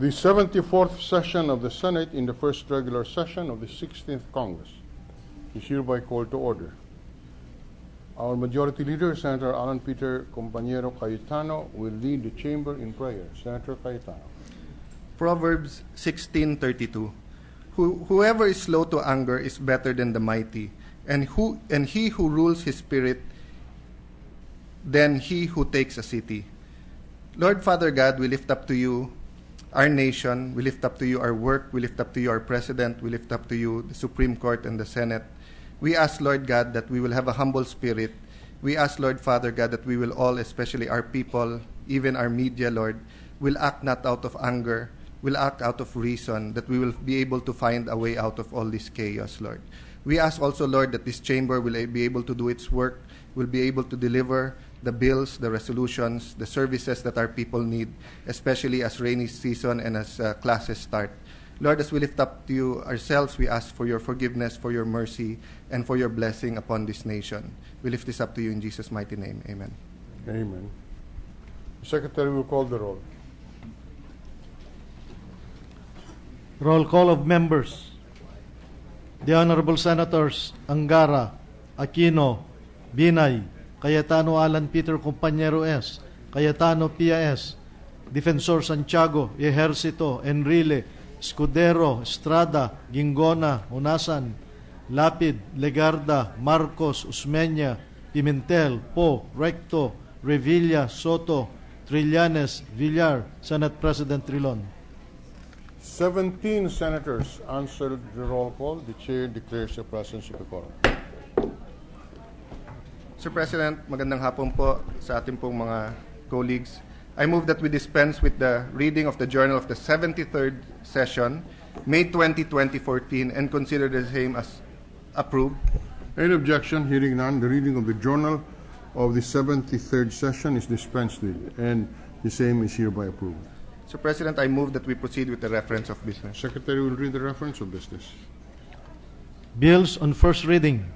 The 74th session of the Senate in the first regular session of the 16th Congress is hereby called to order. Our Majority Leader, Senator Alan Peter Compañero Cayetano, will lead the chamber in prayer. Senator Cayetano. Proverbs 16:32. Whoever is slow to anger is better than the mighty, and he who rules his spirit than he who takes a city. Lord Father God, we lift up to you our nation, we lift up to you our work, we lift up to you our president, we lift up to you the Supreme Court and the Senate. We ask, Lord God, that we will have a humble spirit. We ask, Lord Father God, that we will all, especially our people, even our media, Lord, will act not out of anger, will act out of reason, that we will be able to find a way out of all this chaos, Lord. We ask also, Lord, that this chamber will be able to do its work, will be able to deliver the bills, the resolutions, the services that our people need, especially as rainy season and as classes start. Lord, as we lift up to you ourselves, we ask for your forgiveness, for your mercy, and for your blessing upon this nation. We lift this up to you in Jesus' mighty name. Amen. Amen. The Secretary will call the roll. Roll call of members. The Honorable Senators Angara, Aquino, Binay, Cayetano Alan Peter Compañero S., Cayetano Pia S., Defensor Santiago, Ejercito, Enrile, Escudero, Estrada, Gingona, Unasan, Lapid, Legarda, Marcos, Usmeña, Pimentel, Po, Recto, Revilla, Soto, Trillanes, Villar, Senate President Trilon. 17 senators answered the roll call. The chair declares the presence of the quorum. Sir President, magandang hapon po sa ating pong mga colleagues. I move that we dispense with the reading of the journal of the 73rd session, May 20, 2014, and consider the same as approved. Any objection? Hearing none, the reading of the journal of the 73rd session is dispensed with, and the same is hereby approved. Sir President, I move that we proceed with the reference of business. Secretary will read the reference of business. Bills on first reading.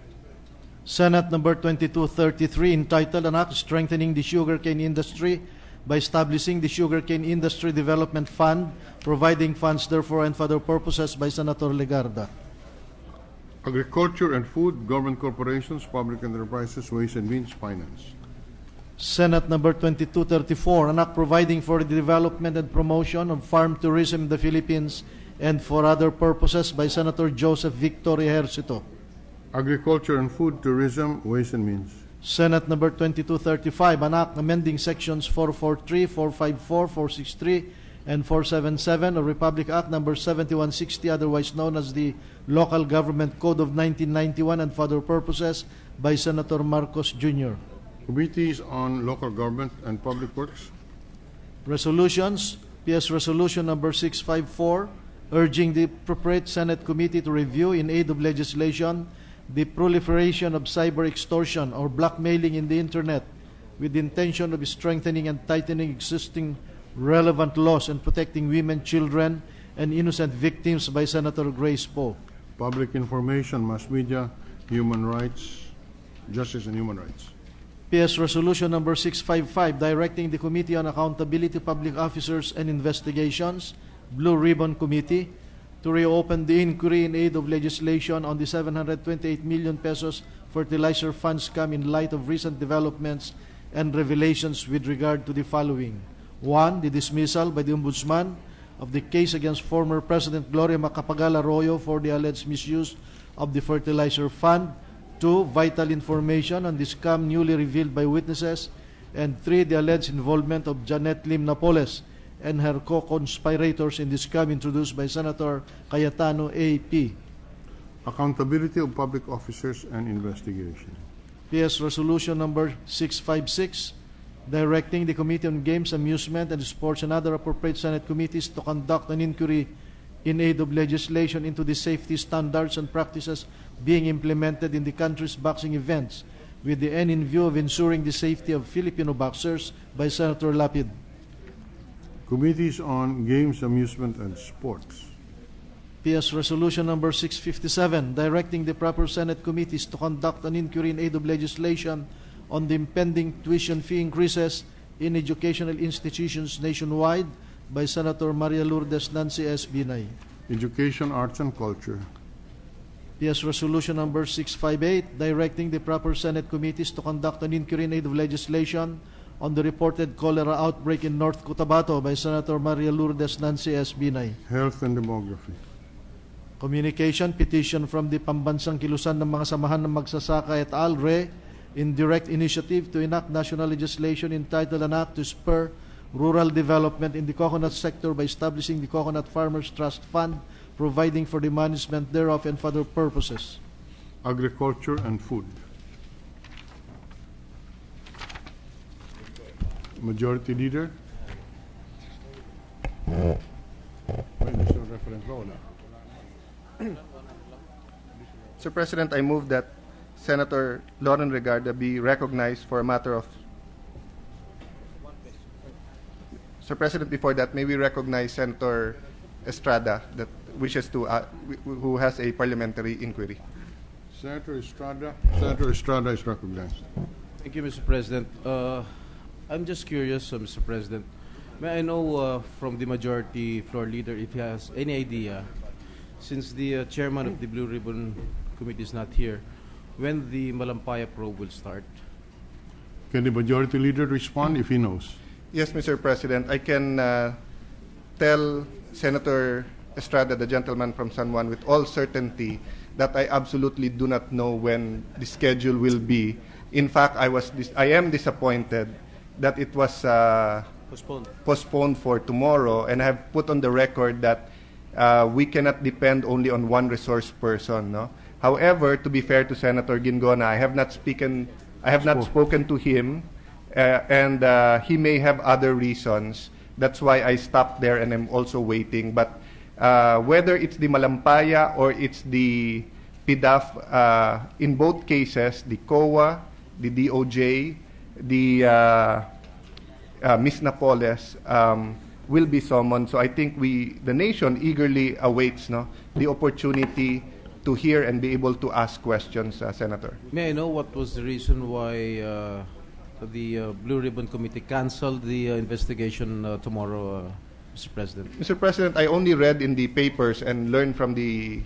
Senate number 2233, entitled An Act Strengthening the Sugarcane Industry by establishing the Sugarcane Industry Development Fund, providing funds therefore and for other purposes, by Senator Legarda. Agriculture and Food, Government Corporations, Public Enterprises, Ways and Means, Finance. Senate number 2234, an act providing for the development and promotion of farm tourism in the Philippines and for other purposes, by Senator Joseph Victor Ejercito. Agriculture and Food, Tourism, Ways and Means. Senate number 2235, an act amending sections 443, 454, 463, and 477 of Republic Act number 7160, otherwise known as the Local Government Code of 1991, and for other purposes, by Senator Marcos Jr. Committees on Local Government and Public Works. Resolutions. PS Resolution number 654, urging the appropriate Senate committee to review, in aid of legislation, the proliferation of cyber extortion or blackmailing in the Internet, with the intention of strengthening and tightening existing relevant laws and protecting women, children, and innocent victims, by Senator Grace Poe. Public Information, Mass Media, Human Rights, Justice and Human Rights. PS Resolution number 655, directing the Committee on Accountability, Public Officers, and Investigations, Blue Ribbon Committee, to reopen the inquiry in aid of legislation on the 728 million pesos fertilizer fund scam in light of recent developments and revelations with regard to the following. 1. The dismissal by the Ombudsman of the case against former President Gloria Macapagal Arroyo for the alleged misuse of the fertilizer fund. 2. Vital information on the scam newly revealed by witnesses. And 3. The alleged involvement of Janet Lim Napoles and her co-conspirators in the scam introduced by Senator Cayetano A.P. Accountability of Public Officers and Investigation. PS Resolution number 656, directing the Committee on Games, Amusement, and Sports and other appropriate Senate committees to conduct an inquiry in aid of legislation into the safety standards and practices being implemented in the country's boxing events, with the end in view of ensuring the safety of Filipino boxers, by Senator Lapid. Committees on Games, Amusement, and Sports. PS Resolution number 657, directing the proper Senate committees to conduct an inquiry in aid of legislation on the impending tuition fee increases in educational institutions nationwide, by Senator Maria Lourdes Nancy S. Binay. Education, Arts, and Culture. PS Resolution Number 658, directing the proper Senate committees to conduct an inquiry in aid of legislation on the reported cholera outbreak in North Cotabato by Senator Maria Lourdes Nancy S. Binay. Health and Demography. Communication, petition from the Pambansang Kilusan ng mga samahan ng magsasaka et al. Re, in direct initiative to enact national legislation entitled An Act to Spur Rural Development in the Coconut Sector by establishing the Coconut Farmers Trust Fund, providing for the management thereof and for other purposes. Agriculture and Food. Majority Leader. Mr. President, I move that Senator Loren Regarda be recognized for a matter of... Mr. President, before that, may we recognize Senator Estrada that wishes to, who has a parliamentary inquiry. Senator Estrada. Senator Estrada is recognized. Thank you, Mr. President. I'm just curious, Mr. President. May I know from the majority floor leader if he has any idea, since the chairman of the Blue Ribbon Committee is not here, when the Malampaya probe will start? Can the majority leader respond if he knows? Yes, Mr. President. I can tell Senator Estrada, the gentleman from San Juan, with all certainty that I absolutely do not know when the schedule will be. In fact, I am disappointed that it was postponed for tomorrow, and I have put on the record that we cannot depend only on one resource person. No? However, to be fair to Senator Gingona, I have not spoken to him, and he may have other reasons. That's why I stopped there, and I'm also waiting. But whether it's the Malampaya or it's the PDAF, in both cases, the COA, the DOJ, the Miss Napoles will be summoned. So I think the nation eagerly awaits the opportunity to hear and be able to ask questions, Senator. May I know what was the reason why the Blue Ribbon Committee canceled the investigation tomorrow, Mr. President? Mr. President, I only read in the papers and learned from the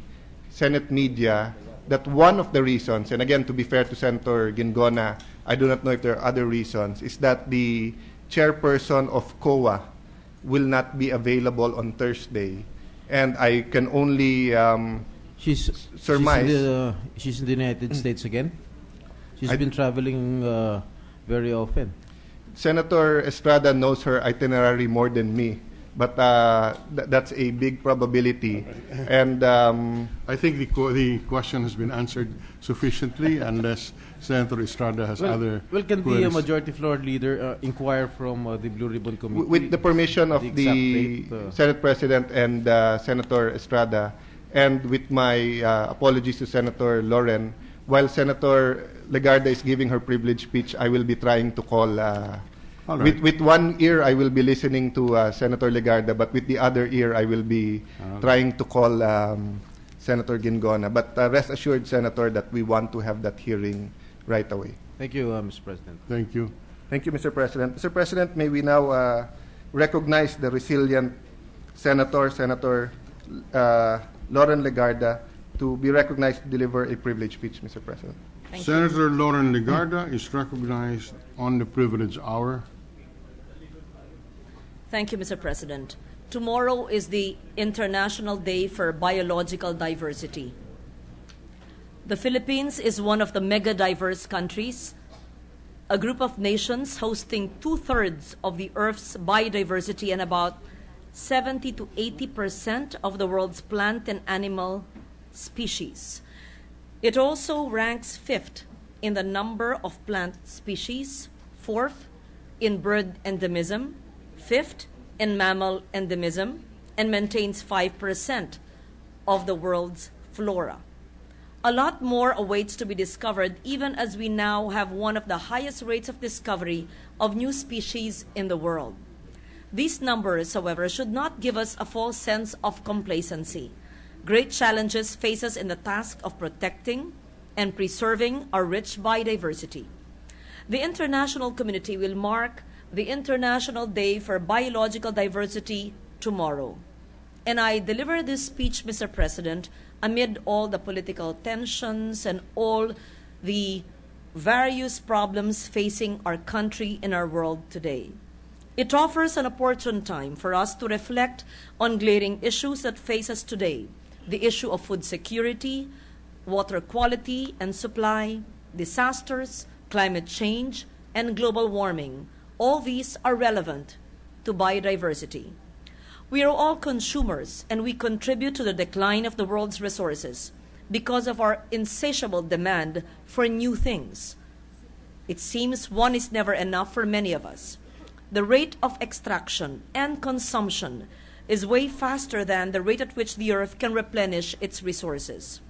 Senate media that one of the reasons, and again, to be fair to Senator Gingona, I do not know if there are other reasons, is that the chairperson of COA will not be available on Thursday. And I can only surmise. She's in the United States again? She's been traveling very often. Senator Estrada knows her itinerary more than me, but that's a big probability. And I think the question has been answered sufficiently, unless Senator Estrada has other can queries. the majority floor leader inquire from the Blue Ribbon Committee? With the permission of the Senate President and Senator Estrada, and with my apologies to Senator Loren, while Senator Legarda is giving her privilege speech, I will be trying to call. Right. With one ear, I will be listening to Senator Legarda, but with the other ear, I will be trying to call Senator Gingona. But rest assured, Senator, that we want to have that hearing right away. Thank you, Mr. President. Thank you. Thank you, Mr. President. Mr. President, may we now recognize the resilient Senator Loren Legarda, to be recognized to deliver a privilege speech, Mr. President. Thank Senator Loren Legarda is recognized on the privilege hour. Thank you, Mr. President. Tomorrow is the International Day for Biological Diversity. The Philippines is one of the mega-diverse countries, a group of nations hosting 2/3 of the Earth's biodiversity and about 70 to 80% of the world's plant and animal species. It also ranks 5th in the number of plant species, 4th in bird endemism, 5th in mammal endemism, and maintains 5% of the world's flora. A lot more awaits to be discovered, even as we now have one of the highest rates of discovery of new species in the world. These numbers, however, should not give us a false sense of complacency. Great challenges face us in the task of protecting and preserving our rich biodiversity. The international community will mark the International Day for Biological Diversity tomorrow. And I deliver this speech, Mr. President, amid all the political tensions and all the various problems facing our country and our world today. It offers an opportune time for us to reflect on glaring issues that face us today: the issue of food security, water quality and supply, disasters, climate change, and global warming. All these are relevant to biodiversity. We are all consumers, and we contribute to the decline of the world's resources because of our insatiable demand for new things. It seems one is never enough for many of us. The rate of extraction and consumption is way faster than the rate at which the earth can replenish its resources.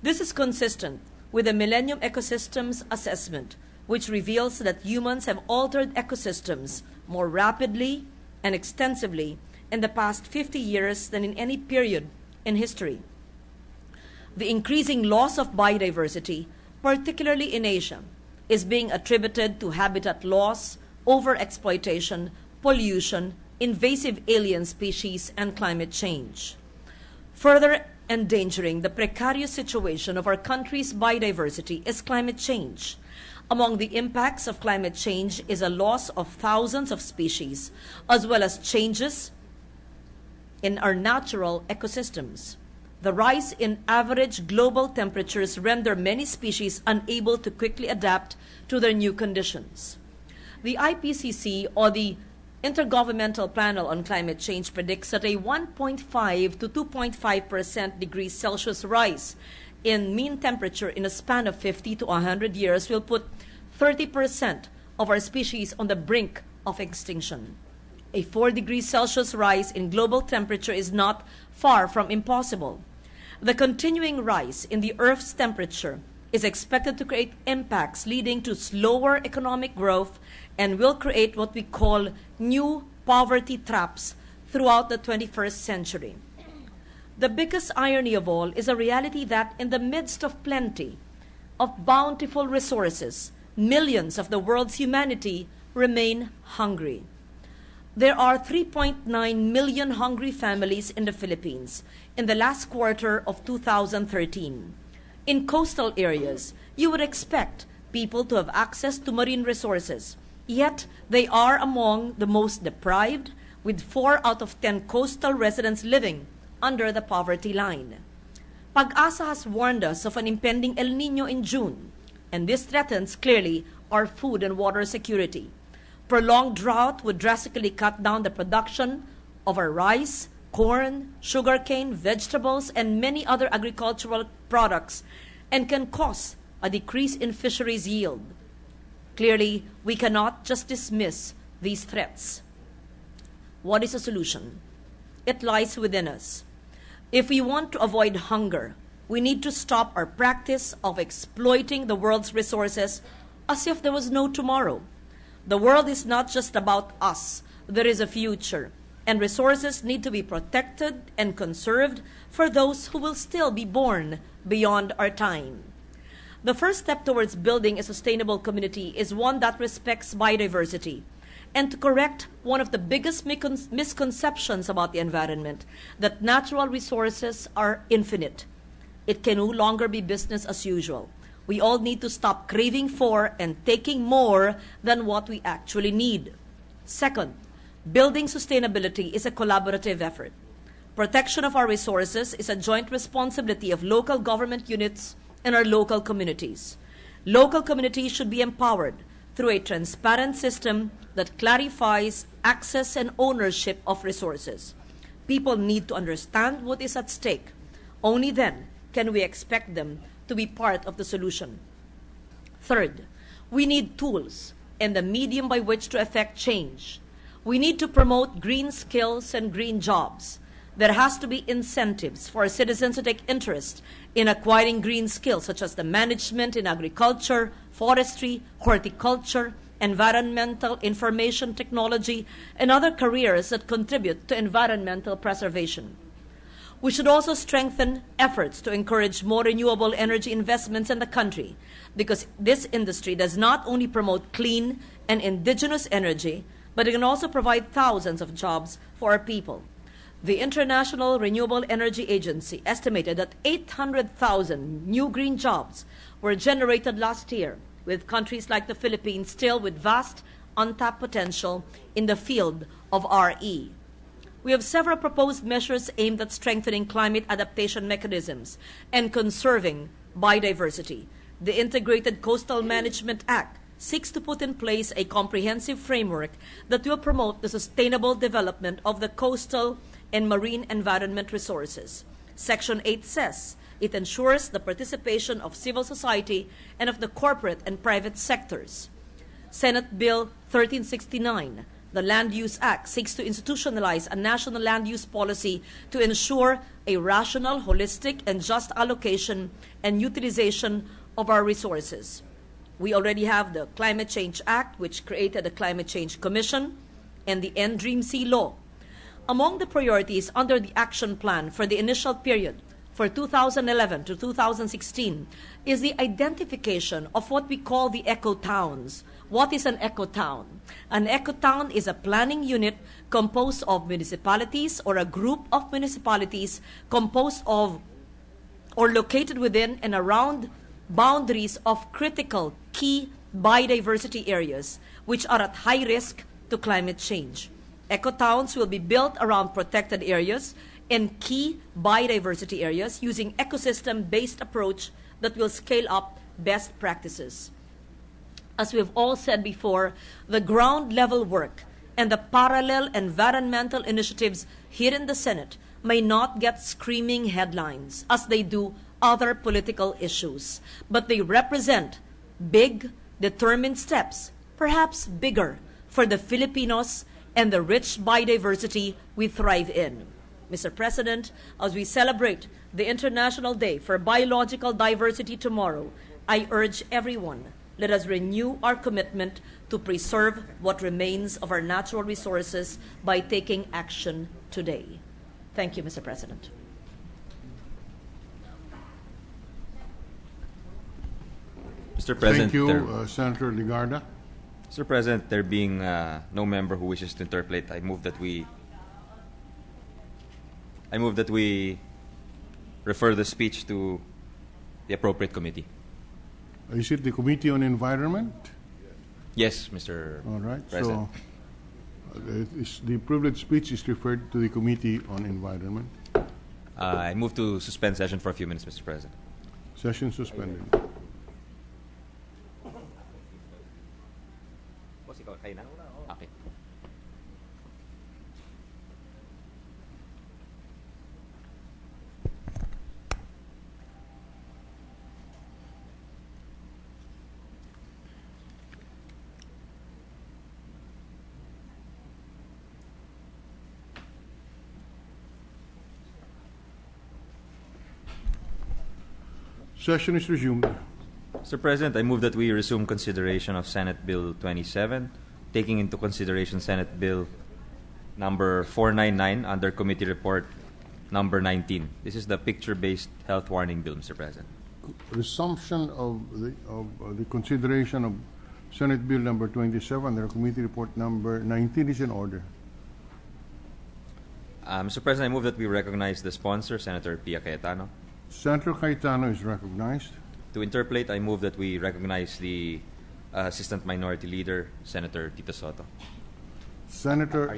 This is consistent with the Millennium Ecosystems Assessment, which reveals that humans have altered ecosystems more rapidly and extensively in the past 50 years than in any period in history. The increasing loss of biodiversity, particularly in Asia, is being attributed to habitat loss, overexploitation, pollution, invasive alien species, and climate change. Further endangering the precarious situation of our country's biodiversity is climate change. Among the impacts of climate change is a loss of thousands of species, as well as changes in our natural ecosystems. The rise in average global temperatures render many species unable to quickly adapt to their new conditions. The IPCC, or the Intergovernmental Panel on Climate Change, predicts that a 1.5 to 2.5% degrees Celsius rise in mean temperature in a span of 50 to 100 years will put 30% of our species on the brink of extinction. A 4 degrees Celsius rise in global temperature is not far from impossible. The continuing rise in the Earth's temperature is expected to create impacts leading to slower economic growth and will create what we call new poverty traps throughout the 21st century. The biggest irony of all is a reality that in the midst of plenty of bountiful resources, millions of the world's humanity remain hungry. There are 3.9 million hungry families in the Philippines in the last quarter of 2013. In coastal areas, you would expect people to have access to marine resources, yet they are among the most deprived, with 4 out of 10 coastal residents living under the poverty line. Pag-asa has warned us of an impending El Niño in June, and this threatens clearly our food and water security. Prolonged drought would drastically cut down the production of our rice, corn, sugarcane, vegetables, and many other agricultural products, and can cause a decrease in fisheries yield. Clearly, we cannot just dismiss these threats. What is the solution? It lies within us. If we want to avoid hunger, we need to stop our practice of exploiting the world's resources as if there was no tomorrow. The world is not just about us. There is a future, and resources need to be protected and conserved for those who will still be born beyond our time. The first step towards building a sustainable community is one that respects biodiversity, and to correct one of the biggest misconceptions about the environment, that natural resources are infinite. It can no longer be business as usual. We all need to stop craving for and taking more than what we actually need. Second, building sustainability is a collaborative effort. Protection of our resources is a joint responsibility of local government units and our local communities. Local communities should be empowered through a transparent system that clarifies access and ownership of resources. People need to understand what is at stake. Only then can we expect them to be part of the solution. Third, we need tools and the medium by which to effect change. We need to promote green skills and green jobs. There has to be incentives for citizens to take interest in acquiring green skills, such as the management in agriculture, forestry, horticulture, environmental information technology, and other careers that contribute to environmental preservation. We should also strengthen efforts to encourage more renewable energy investments in the country, because this industry does not only promote clean and indigenous energy, but it can also provide thousands of jobs for our people. The International Renewable Energy Agency estimated that 800,000 new green jobs were generated last year, with countries like the Philippines still with vast untapped potential in the field of RE. We have several proposed measures aimed at strengthening climate adaptation mechanisms and conserving biodiversity. The Integrated Coastal Management Act seeks to put in place a comprehensive framework that will promote the sustainable development of the coastal and marine environment resources. Section 8 says it ensures the participation of civil society and of the corporate and private sectors. Senate Bill 1369, the Land Use Act, seeks to institutionalize a national land use policy to ensure a rational, holistic, and just allocation and utilization of our resources. We already have the Climate Change Act, which created the Climate Change Commission, and the End Dream Sea Law. Among the priorities under the action plan for the initial period for 2011 to 2016 is the identification of what we call the eco-towns. What is an eco-town? An eco-town is a planning unit composed of municipalities or a group of municipalities composed of or located within and around boundaries of critical key biodiversity areas which are at high risk to climate change. Eco-towns will be built around protected areas and key biodiversity areas using ecosystem-based approach that will scale up best practices. As we've all said before, the ground level work and the parallel environmental initiatives here in the Senate may not get screaming headlines as they do other political issues, but they represent big, determined steps, perhaps bigger, for the Filipinos and the rich biodiversity we thrive in. Mr. President, as we celebrate the International Day for Biological Diversity tomorrow, I urge everyone, let us renew our commitment to preserve what remains of our natural resources by taking action today. Thank you, Mr. President. Mr. President, Thank you, Senator Ligarda. Mr. President, there being no member who wishes to interpolate, I move that we refer the speech to the appropriate committee. Is it the Committee on Environment? Yes, Mr. All right. President. So the privileged speech is referred to the Committee on Environment. I move to suspend session for a few minutes, Mr. President. Session suspended. Okay. Session is resumed. Mr. President, I move that we resume consideration of Senate Bill 27, taking into consideration Senate Bill number 499 under Committee Report number 19. This is the picture-based health warning bill, Mr. President. Resumption of the consideration of Senate Bill number 27 under Committee Report number 19 is in order. Mr. President, I move that we recognize the sponsor, Senator Pia Cayetano. Senator Cayetano is recognized. To interpolate, I move that we recognize the Assistant Minority Leader, Senator Tito Soto. Senator,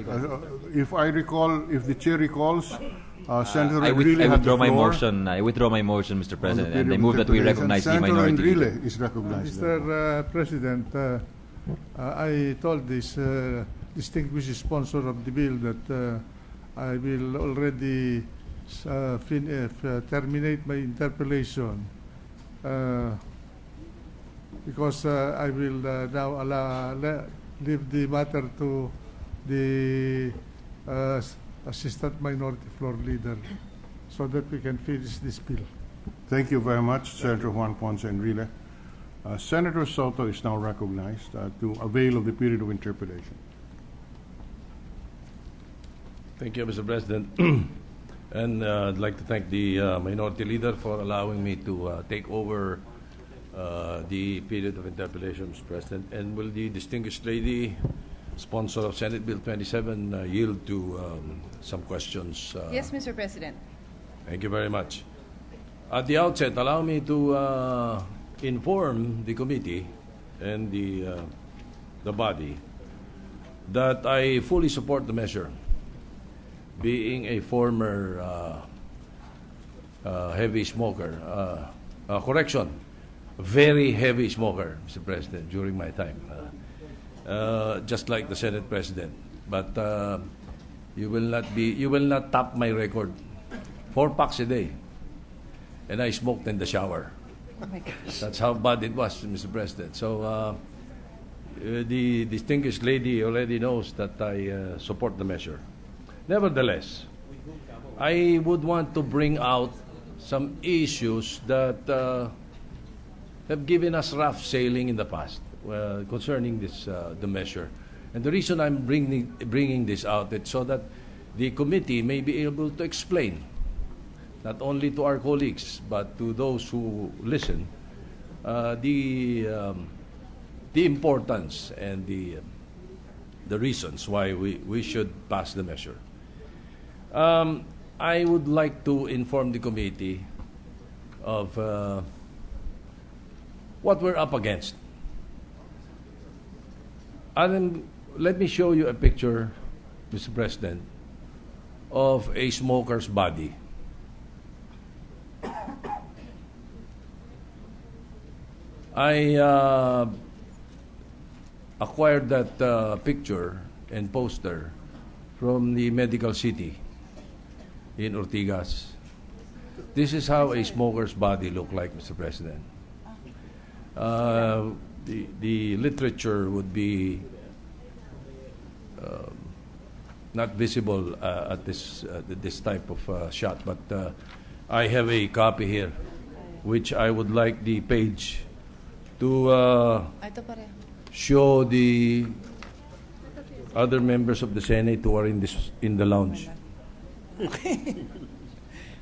if I recall, if the chair recalls, Senator I Enrile had the withdraw my floor. motion. I withdraw my motion, Mr. President, On and the I period move of that we interpellation. recognize the Senator minority Enrile leader. is recognized. Mr. President, I told this distinguished sponsor of the bill that I will already terminate my interpellation because I will now leave the matter to the Assistant Minority Floor Leader so that we can finish this bill. Thank you very much, Senator Juan Ponce Enrile. Senator Soto is now recognized to avail of the period of interpellation. Thank you, Mr. President. And I'd like to thank the Minority Leader for allowing me to take over the period of interpellation, Mr. President. And will the distinguished lady, sponsor of Senate Bill 27, yield to some questions? Yes, Mr. President. Thank you very much. At the outset, allow me to inform the committee and the body that I fully support the measure. Being a former heavy smoker, very heavy smoker, Mr. President, during my time, just like the Senate President. But you will not top my record. 4 packs a day, and I smoked in the shower. Oh my gosh. That's how bad it was, Mr. President. So the distinguished lady already knows that I support the measure. Nevertheless, I would want to bring out some issues that have given us rough sailing in the past concerning this the measure. And the reason I'm bringing this out is so that the committee may be able to explain, not only to our colleagues but to those who listen, the importance and the reasons why we should pass the measure. I would like to inform the committee of what we're up against. And let me show you a picture, Mr. President, of a smoker's body. I acquired that picture and poster from the Medical City in Ortigas. This is how a smoker's body looked like, Mr. President. The literature would be not visible at this type of shot, but I have a copy here, which I would like the page to show the other members of the Senate who are in the lounge.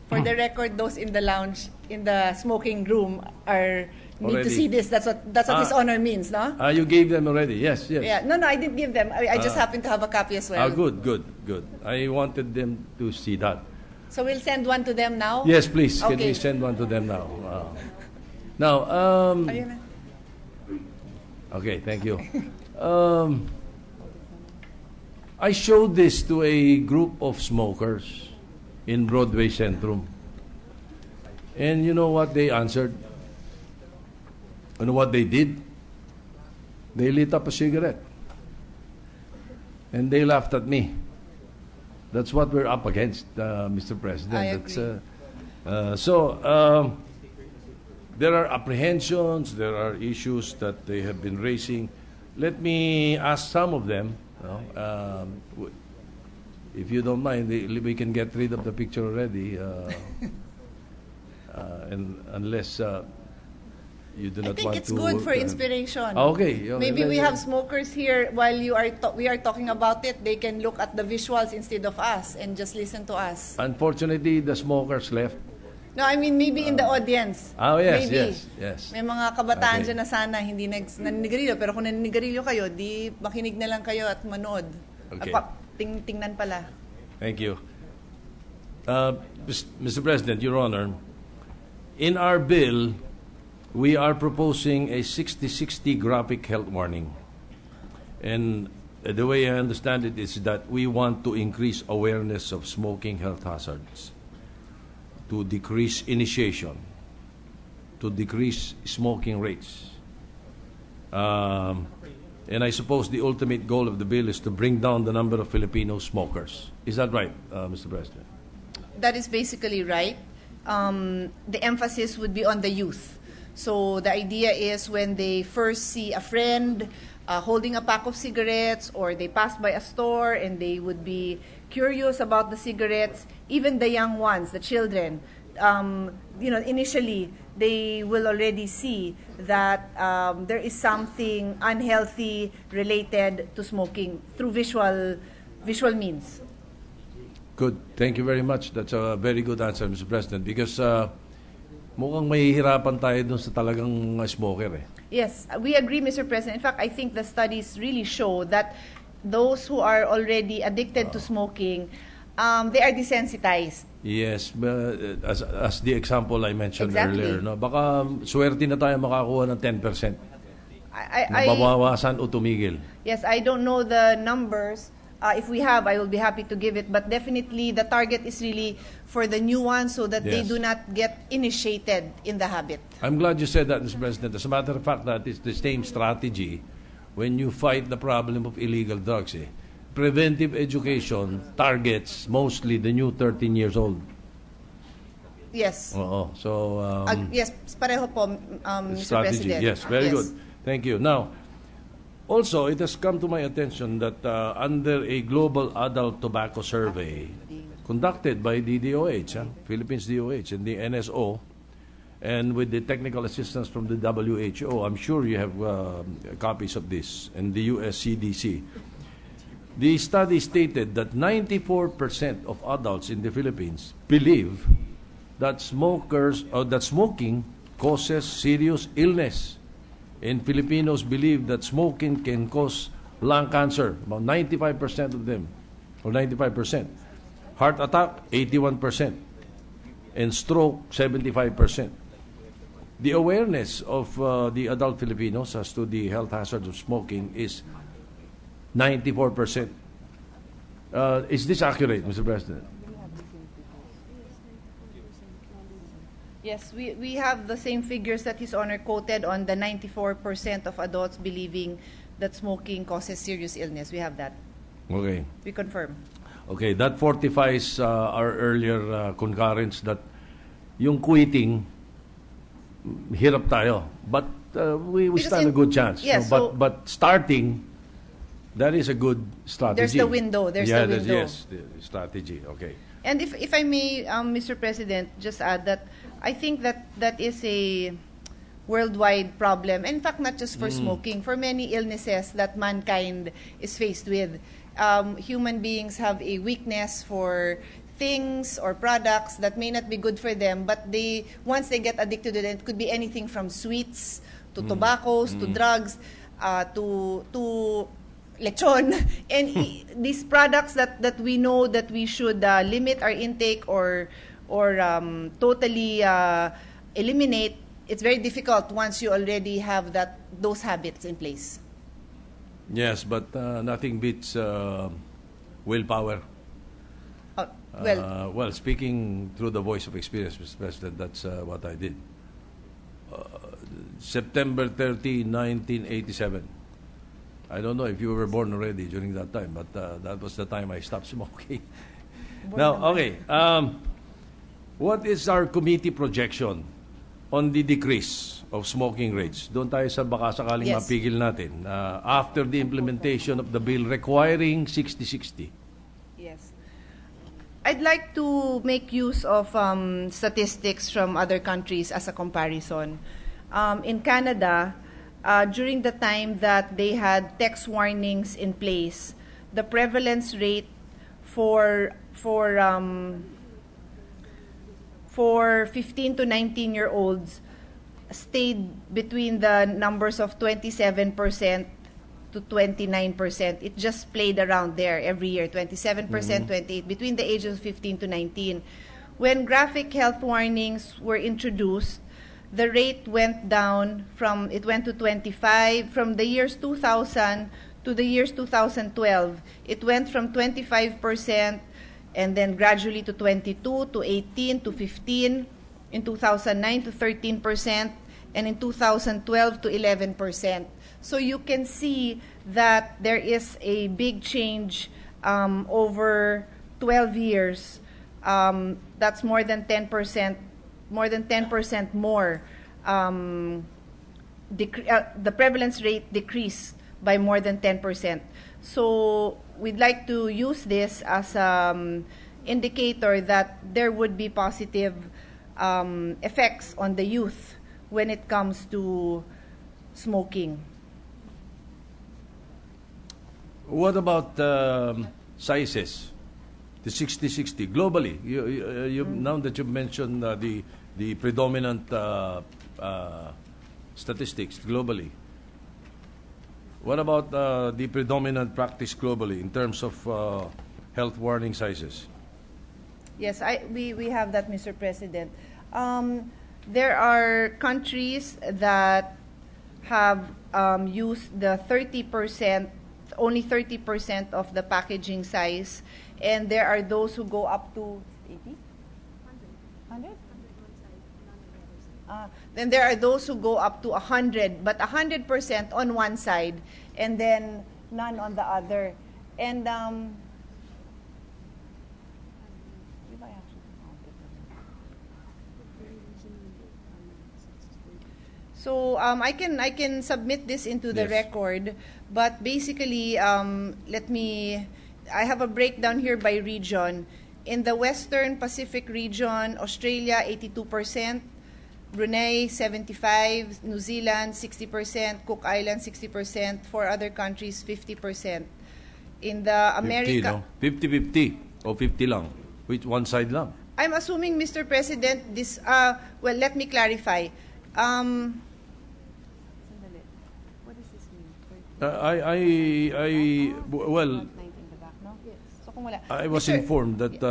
For the record, those in the lounge, in the smoking room, need Already. to see this. That's what His Honor means, no? You gave them already, yes. Yeah. No, I didn't give them. I just happen to have a copy as well. Good. I wanted them to see that. So we'll send one to them now? Yes, please. Can Okay. we send one to them now? Now, Ayun na. okay, thank you. I showed this to a group of smokers in Broadway Centrum. And you know what they answered? You know what they did? They lit up a cigarette. And they laughed at me. That's what we're up against, Mr. President. I agree. There are apprehensions, there are issues that they have been raising. Let me ask some of them. If you don't mind, we can get rid of the picture already. And unless you do I not think want it's to. good for inspiration. Okay. Maybe we have smokers here while we are talking about it. They can look at the visuals instead of us and just listen to us. Unfortunately, the smokers left. No, I mean maybe in the audience. Yes, Maybe. yes. May mga kabataan Okay. dyan na sana hindi naninigarilyo. Pero kung naninigarilyo kayo, di makinig na lang kayo at manood. Okay. Tingnan pala. Thank you. Mr. President, Your Honor, in our bill, we are proposing a 60-60 graphic health warning. And the way I understand it is that we want to increase awareness of smoking health hazards, to decrease initiation, to decrease smoking rates. And I suppose the ultimate goal of the bill is to bring down the number of Filipino smokers. Is that right, Mr. President? That is basically right. The emphasis would be on the youth. So the idea is when they first see a friend holding a pack of cigarettes, or they pass by a store and they would be curious about the cigarettes, even the young ones, the children, initially they will already see that there is something unhealthy related to smoking through visual means. Good. Thank you very much. That's a very good answer, Mr. President, because mukhang mahihirapan tayo dun sa talagang smoker eh. Yes, we agree, Mr. President. In fact, I think the studies really show that those who are already addicted to smoking, they are desensitized. Yes, as the example I mentioned Exactly. earlier, no? Baka swerte na tayo makakuha ng 10%. I Mabawasan o tumigil. Yes, I don't know the numbers. If we have, I will be happy to give it. But definitely, the target is really for the new ones so that they Yes. do not get initiated in the habit. I'm glad you said that, Mr. President. As a matter of fact, that is the same strategy when you fight the problem of illegal drugs. Preventive education targets mostly the new 13 years old. Yes. Oo. So, Yes, pareho po, Mr. strategy. President. Yes, very Yes. good. Thank you. Now, also, it has come to my attention that under a global adult tobacco survey conducted by the DOH, Philippines DOH, and the NSO, and with the technical assistance from the WHO, I'm sure you have copies of this, and the US CDC. The study stated that 94% of adults in the Philippines believe that smoking causes serious illness. And Filipinos believe that smoking can cause lung cancer, about 95% of them, or 95%. Heart attack, 81%. And stroke, 75%. The awareness of the adult Filipinos as to the health hazards of smoking is 94%. Is this accurate, Mr. President? Yes, we have the same figures that His Honor quoted on the 94% of adults believing that smoking causes serious illness. We have that. Okay. We confirm. Okay, that fortifies our earlier concurrence that yung quitting, hirap tayo. But we Because stand a good chance. yes, no? so- But starting, that is a good strategy. There's the window. There's yeah, the window. Yes, the strategy. Okay. And if I may, Mr. President, just add that I think that is a worldwide problem. In fact, not just for smoking, for many illnesses that mankind is faced with. Human beings have a weakness for things or products that may not be good for them, but once they get addicted to it, it could be anything from sweets to tobaccos to drugs to lechon, and these products that we know that we should limit our intake or totally eliminate. It's very difficult once you already have those habits in place. Yes, but nothing beats willpower. Well, speaking through the voice of experience, Mr. President, that's what I did. September 30, 1987. I don't know if you were born already during that time, but that was the time I stopped smoking. Now, okay. What is our committee projection on the decrease of smoking rates? Doon tayo sa baka sakaling Yes. mapigil natin. After the implementation of the bill requiring 60-60. Yes. I'd like to make use of statistics from other countries as a comparison. In Canada, during the time that they had text warnings in place, the prevalence rate for 15 to 19-year-olds stayed between the numbers of 27% to 29%. It just played around there every year, 27%, 28%, between the ages of 15 to 19. When graphic health warnings were introduced, the rate went down it went to 25, from the years 2000 to the years 2012. It went from 25% and then gradually to 22, to 18, to 15, in 2009 to 13%, and in 2012 to 11%. So you can see that there is a big change over 12 years. That's more than 10%, more. The prevalence rate decreased by more than 10%. So we'd like to use this as an indicator that there would be positive effects on the youth when it comes to smoking. What about sizes? the 60-60 globally. Now that you've mentioned the predominant statistics globally, what about the predominant practice globally in terms of health warning sizes? Yes, we have that, Mr. President. There are countries that have used the 30%, only 30% of the packaging size, and there are those who go up to 80? 100? Then there are those who go up to 100, but 100% on one side, and then none on the other. And so I can submit this into the Yes. record, but basically, I have a breakdown here by region. In the Western Pacific region, Australia 82%, Brunei 75%, New Zealand 60%, Cook Islands 60%, 4 other countries 50%. In the 50, America, no? 50-50 o 50 lang? Which one side lang? I'm assuming, Mr. President, this, well, let me clarify. What does this mean? Well, So kung wala. I was Mr. informed that,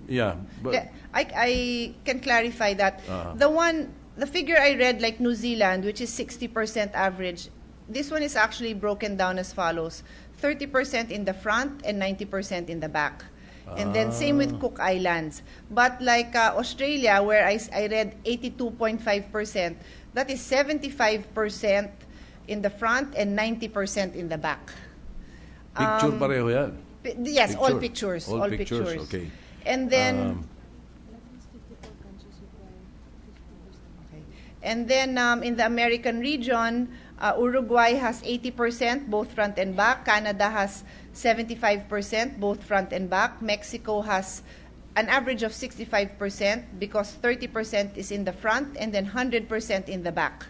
yeah, but I can clarify that. The figure I read, like New Zealand, which is 60% average, this one is actually broken down as follows: 30% in the front and 90% in the back. And then same with Cook Islands. But like Australia, where I read 82.5%, that is 75% in the front and 90% in the back. picture pareho yan. Yes, all Picture. pictures. All pictures, okay. And then in the American region, Uruguay has 80%, both front and back. Canada has 75%, both front and back. Mexico has an average of 65% because 30% is in the front and then 100% in the back.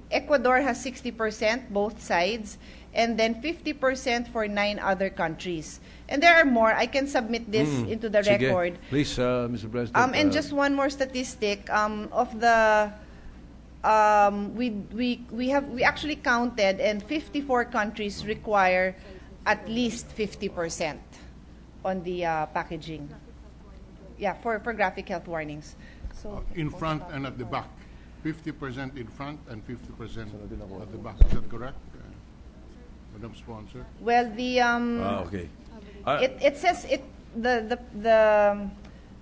Ecuador has 60%, both sides, and then 50% for 9 other countries. And there are more. I can submit this into the Sige. record. Please, Mr. President. And just one more statistic of the we actually counted, and 54 countries require at least 50% on the packaging. Yeah, for graphic health warnings. So In front and at the back. 50% in front and 50% at the back. Is that correct, Madam Sponsor? well, the okay. it says the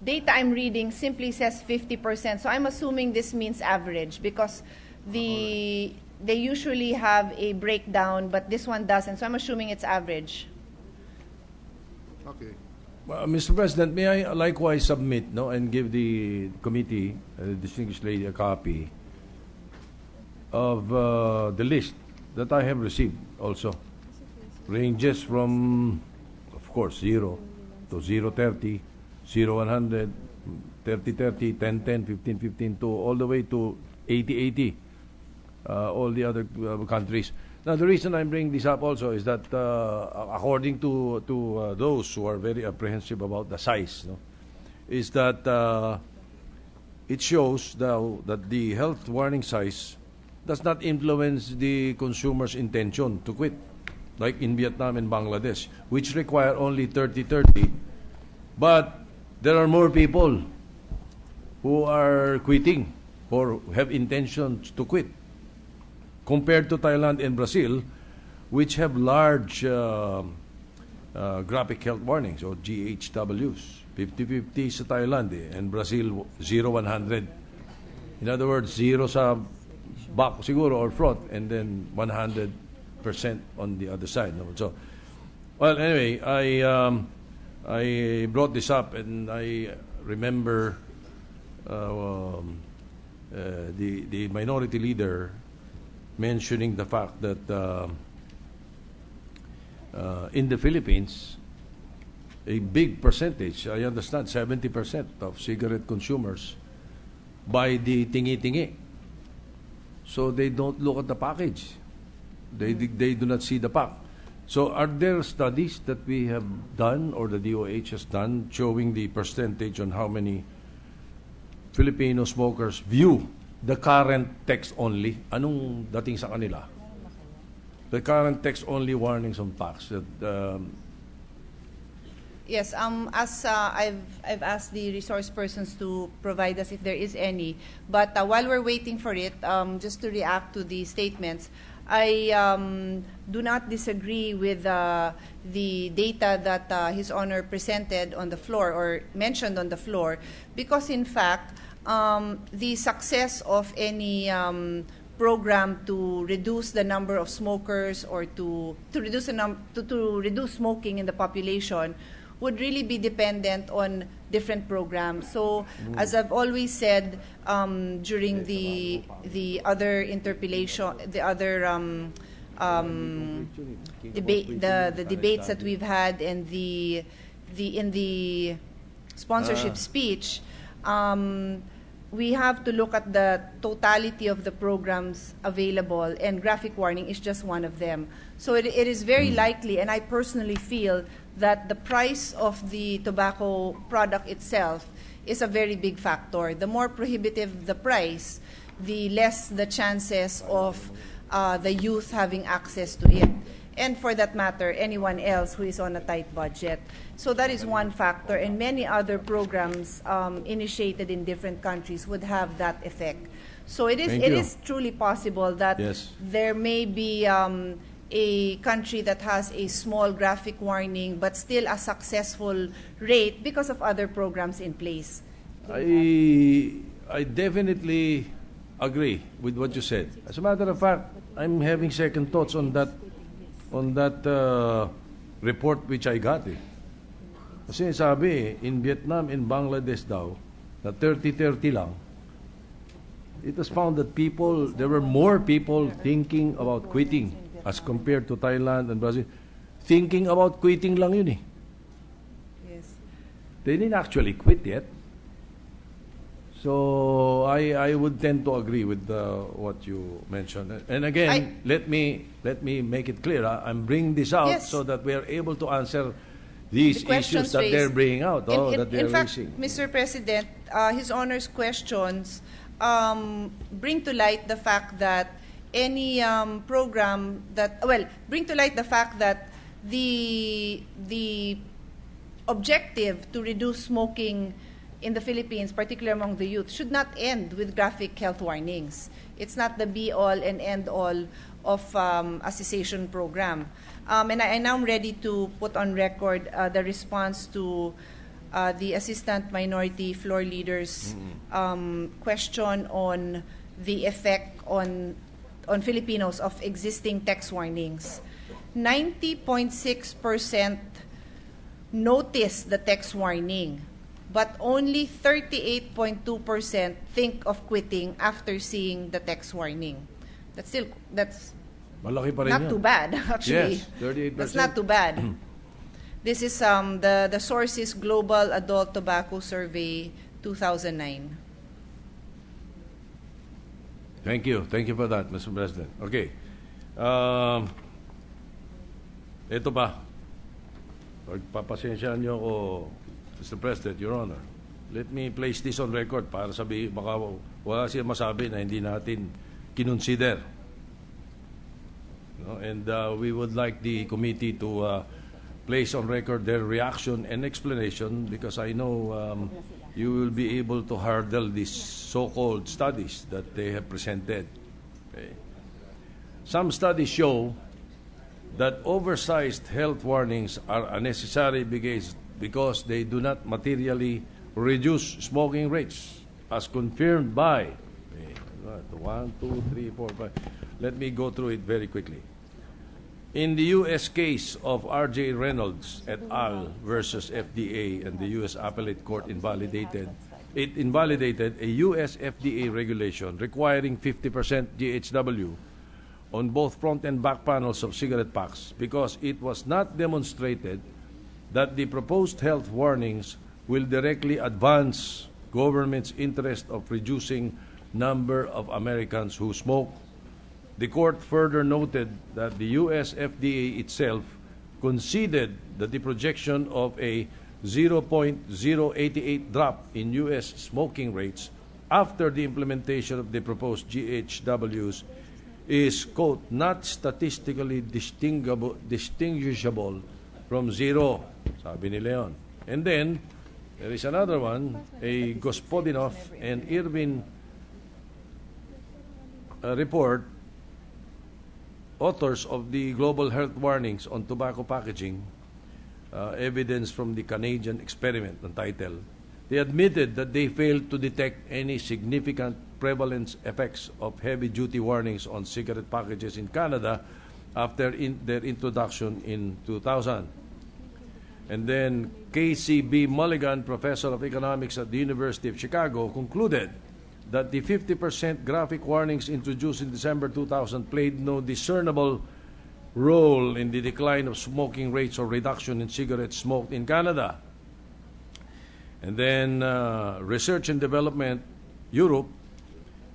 data I'm reading simply says 50%. So I'm assuming this means average because they usually have a breakdown, but this one doesn't. So I'm assuming it's average. Okay. Mr. President, may I likewise submit and give the committee, distinguished lady, a copy of the list that I have received also. Ranges from, of course, 0 to 0-30, 0-100, 30-30, 10-10, 15-15, to all the way to 80-80, all the other countries. Now, the reason I'm bringing this up also is that according to those who are very apprehensive about the size, is that it shows now that the health warning size does not influence the consumer's intention to quit, like in Vietnam and Bangladesh, which require only 30-30, but there are more people who are quitting or have intentions to quit, compared to Thailand and Brazil, which have large graphic health warnings, or GHWs. 50-50 sa Thailand and Brazil 0-100. In other words, 0 sa back siguro or front, and then 100% on the other side. So, well, anyway, I brought this up, and I remember the minority leader mentioning the fact that in the Philippines, a big percentage, I understand 70% of cigarette consumers buy the tingi-tingi. So they don't look at the package. They do not see the pack. So are there studies that we have done or the DOH has done showing the percentage on how many Filipino smokers view the current text-only? Anong dating sa kanila? The current text-only warnings on packs. Yes, as I've asked the resource persons to provide us if there is any. But while we're waiting for it, just to react to the statements, I do not disagree with the data that His Honor presented on the floor or mentioned on the floor, because in fact, the success of any program to reduce the number of smokers or to reduce smoking in the population would really be dependent on different programs. So, as I've always said during the other interpellation, the other debate, the debates that we've had, and in the sponsorship speech, we have to look at the totality of the programs available, and graphic warning is just one of them. So it is very likely, and I personally feel that the price of the tobacco product itself is a very big factor. The more prohibitive the price, the less the chances of the youth having access to it. And for that matter, anyone else who is on a tight budget. So that is one factor, and many other programs initiated in different countries would have that effect. So it is truly possible that there may be a country that has a small graphic warning but still a successful rate because of other programs in place. I definitely agree with what you said. As a matter of fact, I'm having second thoughts on that report which I got. Kasi sabi, in Vietnam, in Bangladesh daw, na 30-30 lang, it was found that there were more people thinking about quitting as compared to Thailand and Brazil. Thinking about quitting lang yun eh. Yes. They didn't actually quit yet. So I would tend to agree with what you mentioned. And again, let me make it clear. I'm bringing this out so that we are able to answer these issues that they're bringing out, that they're raising. In fact, Mr. President, His Honor's questions bring to light the fact that any program that, bring to light the fact that the objective to reduce smoking in the Philippines, particularly among the youth, should not end with graphic health warnings. It's not the be-all and end-all of a cessation program. And I now am ready to put on record the response to the Assistant Minority Floor Leader's question on the effect on Filipinos of existing text warnings. 90.6% notice the text warning, but only 38.2% think of quitting after seeing the text warning. That's Malaki pa rin not yan. too bad, actually. Yes, 38%. That's not too bad. This is the source is Global Adult Tobacco Survey 2009. Thank you for that, Mr. President. Okay. Ito pa. Pagpapasensyaan niyo ako, Mr. President, Your Honor. Let me place this on record para baka wala siya masabi na hindi natin kinonsider. No? And we would like the committee to place on record their reaction and explanation, because I know you will be able to hurdle these so-called studies that they have presented. Okay. Some studies show that oversized health warnings are unnecessary because they do not materially reduce smoking rates, as confirmed by 1, 2, 3, 4, 5. Let me go through it very quickly. In the U.S. case of R.J. Reynolds et al. Versus FDA, and the U.S. Appellate Court invalidated a U.S. FDA regulation requiring 50% GHW on both front and back panels of cigarette packs because it was not demonstrated that the proposed health warnings will directly advance government's interest of reducing number of Americans who smoke The court further noted that the US FDA itself conceded that the projection of a 0.088 drop in US smoking rates after the implementation of the proposed GHWs is, quote, not statistically distinguishable from zero, sabi ni Leon. And then, there is another one, a Gospodinov and Irvin report, authors of the Global Health Warnings on Tobacco Packaging, evidence from the Canadian experiment, the title. They admitted that they failed to detect any significant prevalence effects of heavy-duty warnings on cigarette packages in Canada after their introduction in 2000. And then KCB Mulligan, professor of economics at the University of Chicago, concluded that the 50% graphic warnings introduced in December 2000 played no discernible role in the decline of smoking rates or reduction in cigarettes smoked in Canada. And then Research and Development Europe,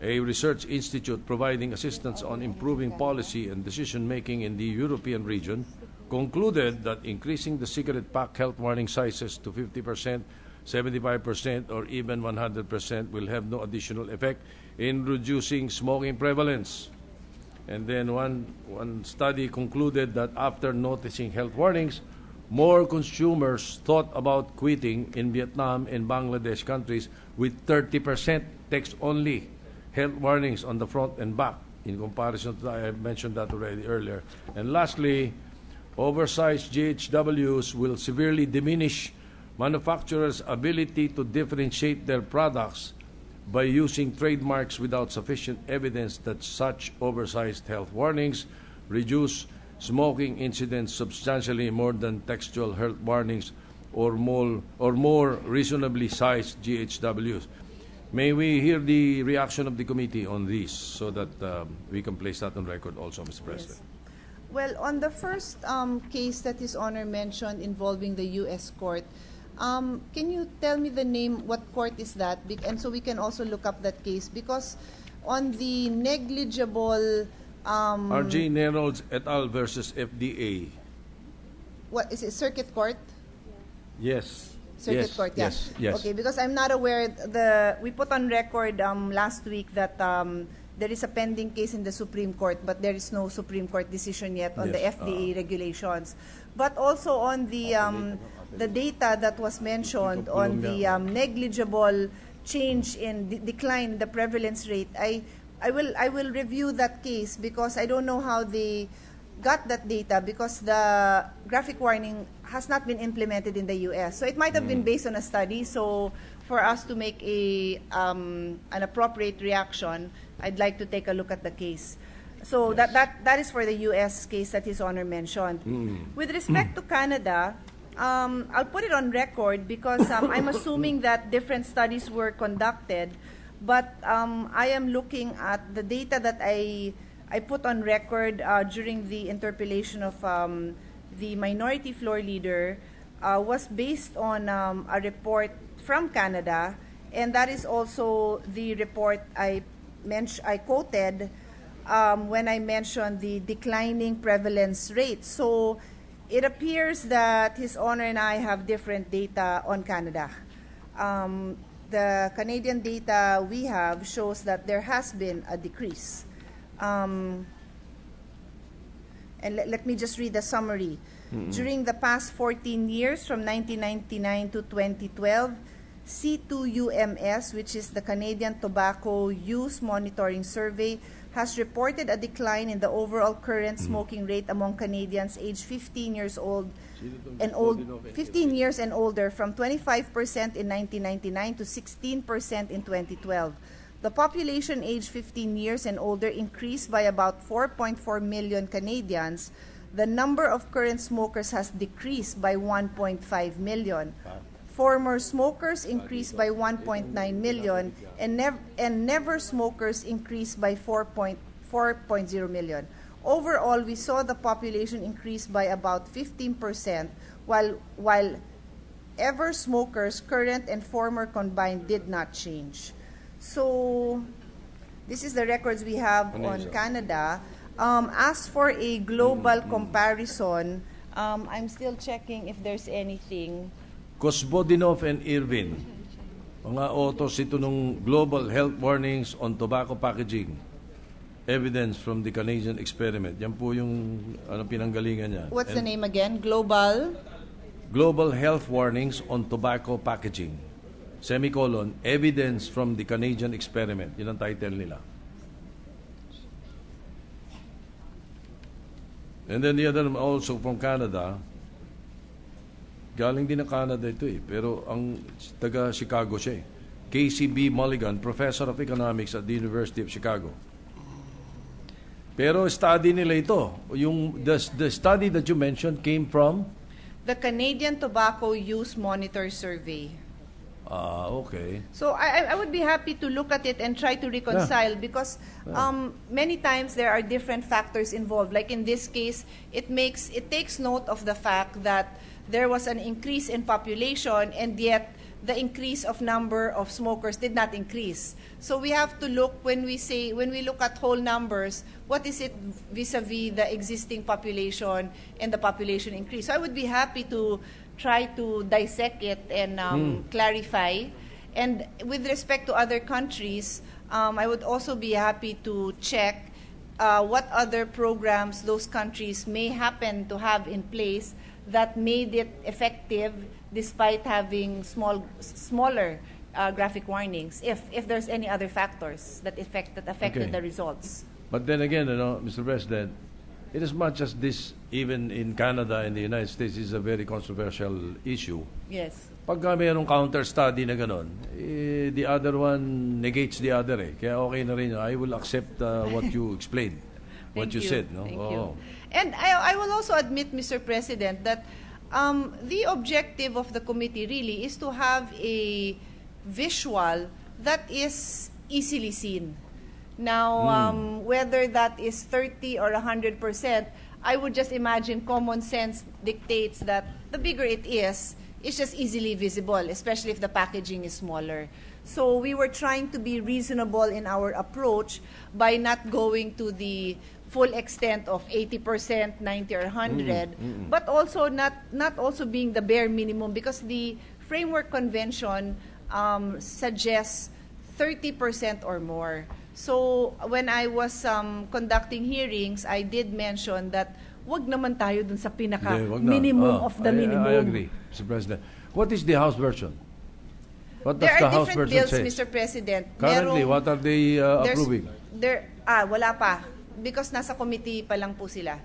a research institute providing assistance on improving policy and decision-making in the European region, concluded that increasing the cigarette pack health warning sizes to 50%, 75%, or even 100% will have no additional effect in reducing smoking prevalence. And then one study concluded that after noticing health warnings, more consumers thought about quitting in Vietnam and Bangladesh countries with 30% text-only health warnings on the front and back in comparison to, I mentioned that already earlier. And lastly, oversized GHWs will severely diminish manufacturers' ability to differentiate their products by using trademarks without sufficient evidence that such oversized health warnings reduce smoking incidents substantially more than textual health warnings or more reasonably sized GHWs. May we hear the reaction of the committee on this so that we can place that on record also, Mr. President? Yes. Well, on the first case that His Honor mentioned involving the U.S. court, can you tell me the name, what court is that? And so we can also look up that case. Because on the negligible... R.G. Nerold et al. Versus FDA. What, is it Circuit Court? Yes. Circuit Court, yeah. Yes. Okay, because I'm not aware, we put on record last week that there is a pending case in the Supreme Court, but there is no Supreme Court decision yet on the FDA regulations. But also on the data that was mentioned on the negligible change in decline in the prevalence rate, I will review that case because I don't know how they got that data because the graphic warning has not been implemented in the U.S. So it might have been based on a study. So for us to make an appropriate reaction, I'd like to take a look at the case. So that is for the U.S. case that His Honor mentioned. With respect to Canada, I'll put it on record because I'm assuming that different studies were conducted, but I am looking at the data that I put on record during the interpellation of the minority floor leader was based on a report from Canada, and that is also the report I quoted when I mentioned the declining prevalence rate. So it appears that His Honor and I have different data on Canada. The Canadian data we have shows that there has been a decrease. And let me just read the summary. During the past 14 years, from 1999 to 2012, C2UMS, which is the Canadian Tobacco Use Monitoring Survey, has reported a decline in the overall current smoking rate among Canadians aged 15 years and older from 25% in 1999 to 16% in 2012. The population aged 15 years and older increased by about 4.4 million Canadians. The number of current smokers has decreased by 1.5 million. Former smokers increased by 1.9 million, and never smokers increased by 4.0 million. Overall, we saw the population increase by about 15%, while ever smokers, current and former combined, did not change. So This is the records we have on Canada. As for a global comparison, I'm still checking if there's anything. Kosbodinov and Irvin, mga authors ito nung Global Health Warnings on Tobacco Packaging. Evidence from the Canadian experiment. Yan po yung pinanggalingan niya. What's the name again? Global Health Warnings on Tobacco Packaging. Semicolon, evidence from the Canadian experiment. Yun ang title nila. And then the other also from Canada. Galing din ng Canada ito eh. Pero ang taga Chicago siya eh. KCB Mulligan, Professor of Economics at the University of Chicago. Pero study nila ito. The study that you mentioned came from? the Canadian Tobacco Use Monitor Survey. Okay. So I would be happy to look at it and try to reconcile because many times there are different factors involved. Like in this case, it takes note of the fact that there was an increase in population and yet the increase of number of smokers did not increase. So we have to look when we look at whole numbers, what is it vis-a-vis the existing population and the population increase. So I would be happy to try to dissect it and clarify. And with respect to other countries, I would also be happy to check what other programs those countries may happen to have in place that made it effective despite having smaller graphic warnings, if there's any other factors that affected the results. But then again, Mr. President, in as much as this, even in Canada and the United States, is a very controversial issue. Yes. Pagka mayroong counter-study na gano'n, the other one negates the other eh. Kaya okay na rin. I will accept what you explained, what you said. No? Thank you. And I will also admit, Mr. President, that the objective of the committee really is to have a visual that is easily seen. Now, whether that is 30 or 100%, I would just imagine common sense dictates that the bigger it is, it's just easily visible, especially if the packaging is smaller. So we were trying to be reasonable in our approach by not going to the full extent of 80%, 90 or 100, but also not also being the bare minimum because the Framework Convention suggests 30% or more. So when I was conducting hearings, I did mention that wag naman tayo dun sa pinaka minimum of the minimum. I agree, Mr. President. What is the House version? What does There the are House different version bills, say? Mr. President. Currently, what are they approving? Wala pa. Because nasa committee pa lang po sila.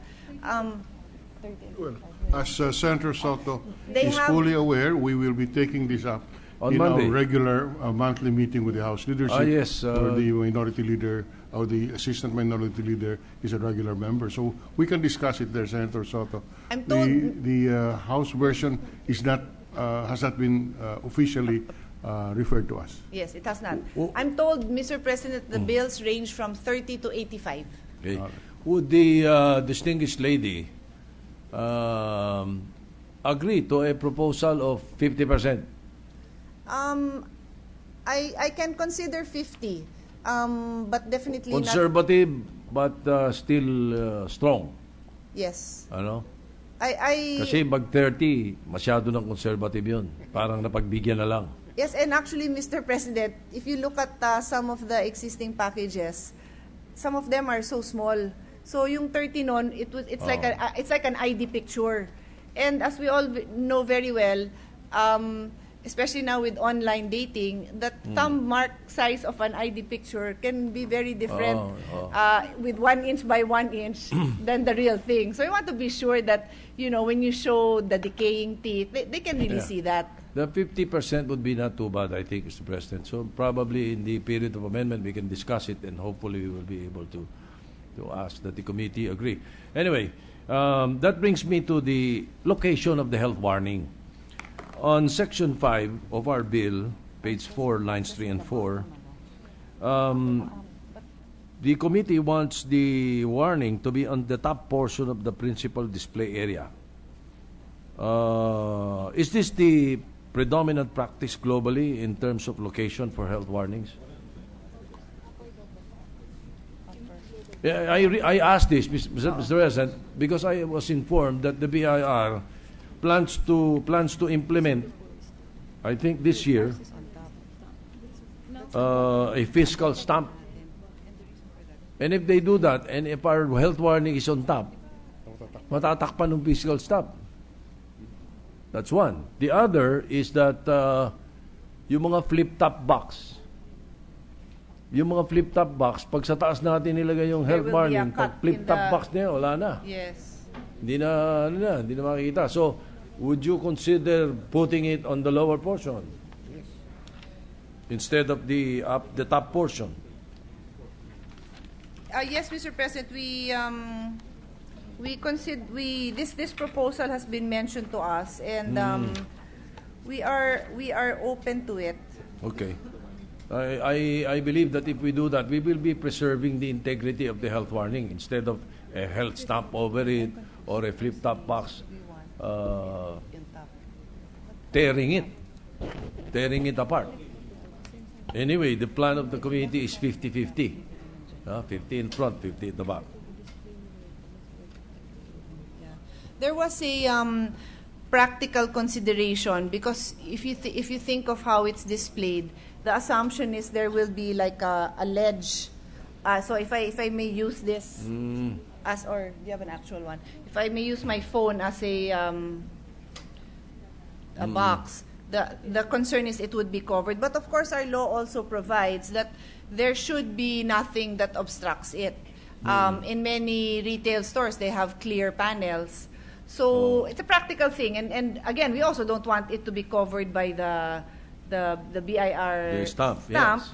Well, as Senator Soto is fully aware, we will be taking this up on in Monday. our regular monthly meeting with the House leadership. Yes. Where the minority leader or the assistant minority leader is a regular member. So we can discuss it there, Senator Soto. I'm told the House version is not has not been officially referred to us. Yes, it has not. I'm told, Mr. President, the bills range from 30 to 85. Okay. Would the distinguished lady agree to a proposal of 50%? I can consider 50, but definitely conservative, but still strong. Yes. Ano? I Kasi mag 30, masyado ng conservative yun. Parang napagbigyan na lang. Yes, and actually, Mr. President, if you look at some of the existing packages, some of them are so small. So yung 30 nun, it's like an ID picture. And as we all know very well, especially now with online dating, the thumb mark size of an ID picture can be very different with 1 inch by 1 inch than the real thing. So I want to be sure that, when you show the decaying teeth, they can really see that. The 50% would be not too bad, I think, Mr. President. So probably in the period of amendment, we can discuss it and hopefully we will be able to ask that the committee agree. Anyway, that brings me to the location of the health warning. On Section 5 of our bill, page 4, lines 3 and 4, the committee wants the warning to be on the top portion of the principal display area. Is this the predominant practice globally in terms of location for health warnings? I asked this, Mr. President, because I was informed that the BIR plans to implement, I think this year, a fiscal stamp. And if they do that, and if our health warning is on top, matatakpan ng fiscal stamp. That's one. The other is that yung mga flip-top box. Yung mga flip-top box, pag sa taas natin nilagay yung health warning, pag flip-top box niya, wala na. Yes. Hindi na makikita. So, would you consider putting it on the lower portion instead of the top portion? Yes, Mr. President, this proposal has been mentioned to us, and we are open to it. Okay. I believe that if we do that, we will be preserving the integrity of the health warning instead of a health stamp over it or a flip-top box tearing it apart. Anyway, the plan of the committee is 50-50. 50 in front, 50 at the back. There was a practical consideration, because if you think of how it's displayed, the assumption is there will be like a ledge. So if I may use this as, or do you have an actual one? If I may use my phone as a box, the concern is it would be covered. But of course, our law also provides that there should be nothing that obstructs it. In many retail stores, they have clear panels. So it's a practical thing. And again, we also don't want it to be covered by the BIR stamp. Yes.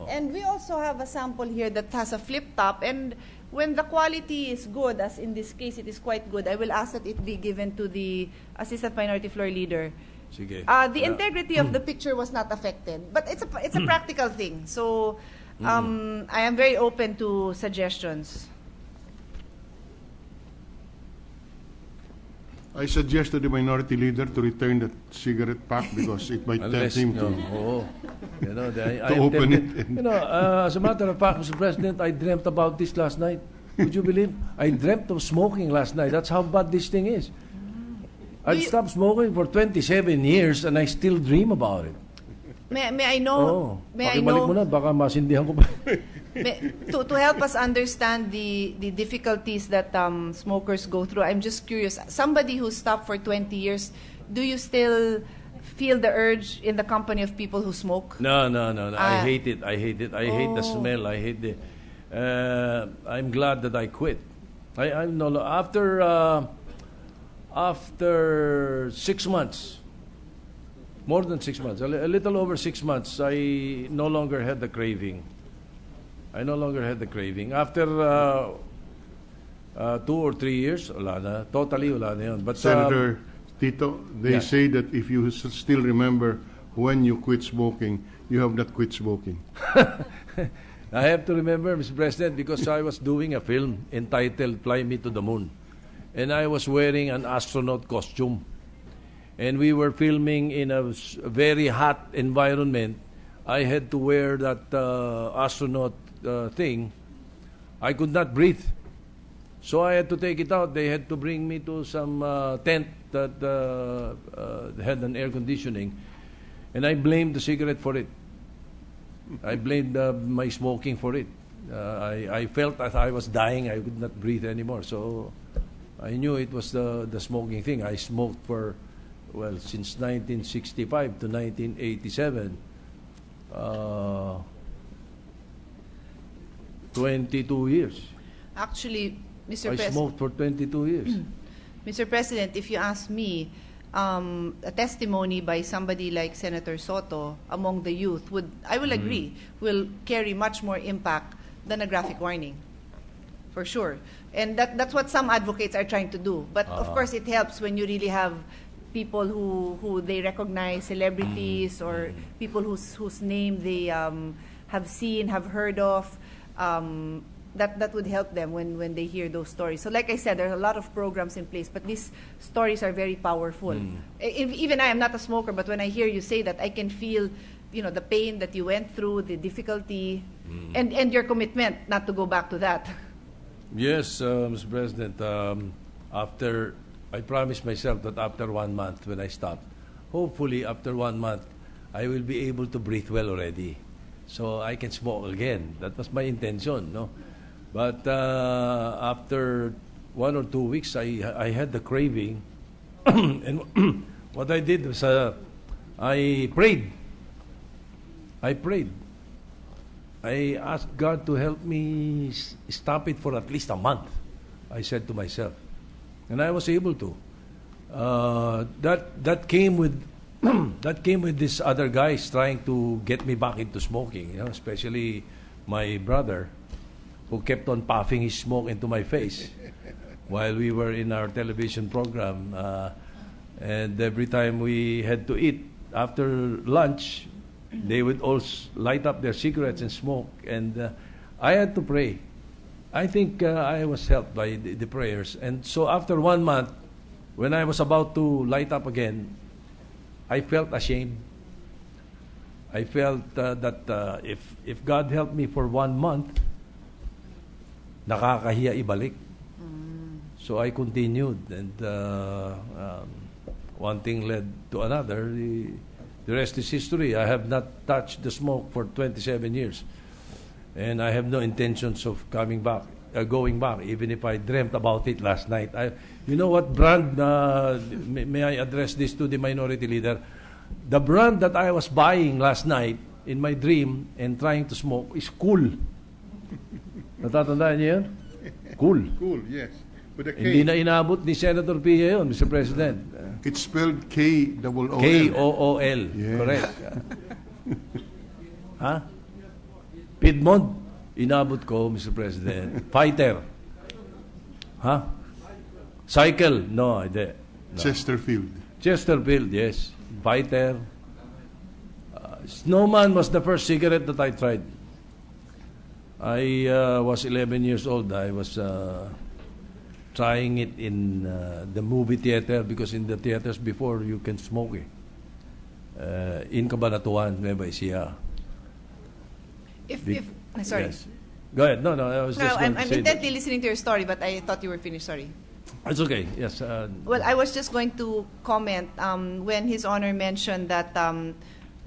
And we also have a sample here that has a flip top. And when the quality is good, as in this case it is quite good, I will ask that it be given to the Assistant Minority Floor Leader. Sige. The integrity of the picture was not affected, but it's a practical thing. So I am very open to suggestions. I suggest to the minority leader to return the cigarette pack because it might tempt him to open it. As a matter of fact, Mr. President, I dreamt about this last night. Would you believe? I dreamt of smoking last night. That's how bad this thing is. I've stopped smoking for 27 years and I still dream about it. May I know? May I Pakibalik know? mo na, baka masindihan ko pa. To help us understand the difficulties that smokers go through, I'm just curious. Somebody who stopped for 20 years, do you still feel the urge in the company of people who smoke? No. I hate it. I hate the smell. I hate the. I'm glad that I quit. I'm no after 6 months. More than 6 months, a little over 6 months, I no longer had the craving. After 2 or 3 years, wala na. Totally wala na yun. But, Senator Tito, they say that if you still remember when you quit smoking, you have not quit smoking. I have to remember, Mr. President, because I was doing a film entitled Fly Me to the Moon. And I was wearing an astronaut costume. And we were filming in a very hot environment. I had to wear that astronaut thing. I could not breathe. So I had to take it out. They had to bring me to some tent that had an air conditioning. And I blamed the cigarette for it. I blamed my smoking for it. I felt that I was dying. I could not breathe anymore. So I knew it was the smoking thing. I smoked for, since 1965 to 1987. 22 years. Actually, Mr. I President, smoked for 22 years. Mr. President, if you ask me, a testimony by somebody like Senator Soto among the youth I will agree, will carry much more impact than a graphic warning, for sure. And that's what some advocates are trying to do. But of course, it helps when you really have people who they recognize, celebrities or people whose name they have seen, have heard of. That would help them when they hear those stories. So like I said, there are a lot of programs in place, but these stories are very powerful. Even I am not a smoker, but when I hear you say that, I can feel the pain that you went through, the difficulty, and your commitment not to go back to that. Yes, Mr. President. I promised myself that after 1 month when I stop, hopefully after 1 month, I will be able to breathe well already. So I can smoke again. That was my intention, no? But after 1 or 2 weeks, I had the craving. And what I did was I prayed. I asked God to help me stop it for at least a month, I said to myself. And I was able to. That came with that came with these other guys trying to get me back into smoking, you know, especially my brother, who kept on puffing his smoke into my face while we were in our television program. And every time we had to eat, after lunch, they would all light up their cigarettes and smoke. And I had to pray. I think I was helped by the prayers. And so after 1 month, when I was about to light up again, I felt ashamed. I felt that if God helped me for 1 month, nakakahiya ibalik. So I continued, and one thing led to another. The rest is history. I have not touched the smoke for 27 years, and I have no intentions of going back, even if I dreamt about it last night. You know what brand, may I address this to the minority leader? The brand that I was buying last night in my dream and trying to smoke is Cool. Natatandaan niyo yun? Cool. Cool, yes. With a K. Hindi na inabot ni Senator Pia yun, Mr. President. It's spelled K-O-O-L. K-O-O-L. Yes. Correct. Ha? Piedmont. Inabot ko, Mr. President. Fighter. Ha? Cycle. No, hindi. No. Chesterfield, yes. Fighter. Snowman was the first cigarette that I tried. I was 11 years old. I was trying it in the movie theater, because in the theaters before you can smoke it. In Cabanatuan, Nueva Ecija. Sorry. Yes. Go ahead. No, I was just going to I'm say intently listening to your story, but I thought you were finished. Sorry. It's okay. Yes. Well, I was just going to comment when His Honor mentioned that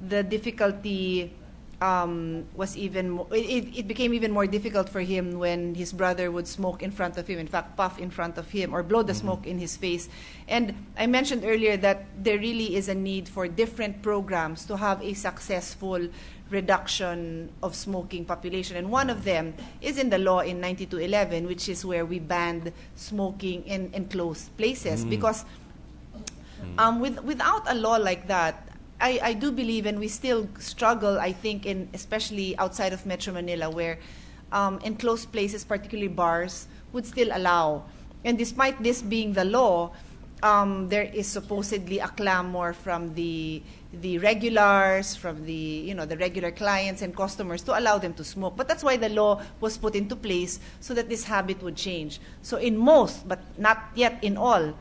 the difficulty was even it became even more difficult for him when his brother would smoke in front of him, in fact puff in front of him or blow the smoke in his face. And I mentioned earlier that there really is a need for different programs to have a successful reduction of smoking population, and one of them is in the law in 9211, which is where we banned smoking in enclosed places, because without a law like that, I do believe, and we still struggle, I think, especially outside of Metro Manila, where enclosed places, particularly bars, would still allow. And despite this being the law, there is supposedly a clamor from the regulars, from the regular clients and customers to allow them to smoke. But that's why the law was put into place, so that this habit would change. So in most, but not yet in all,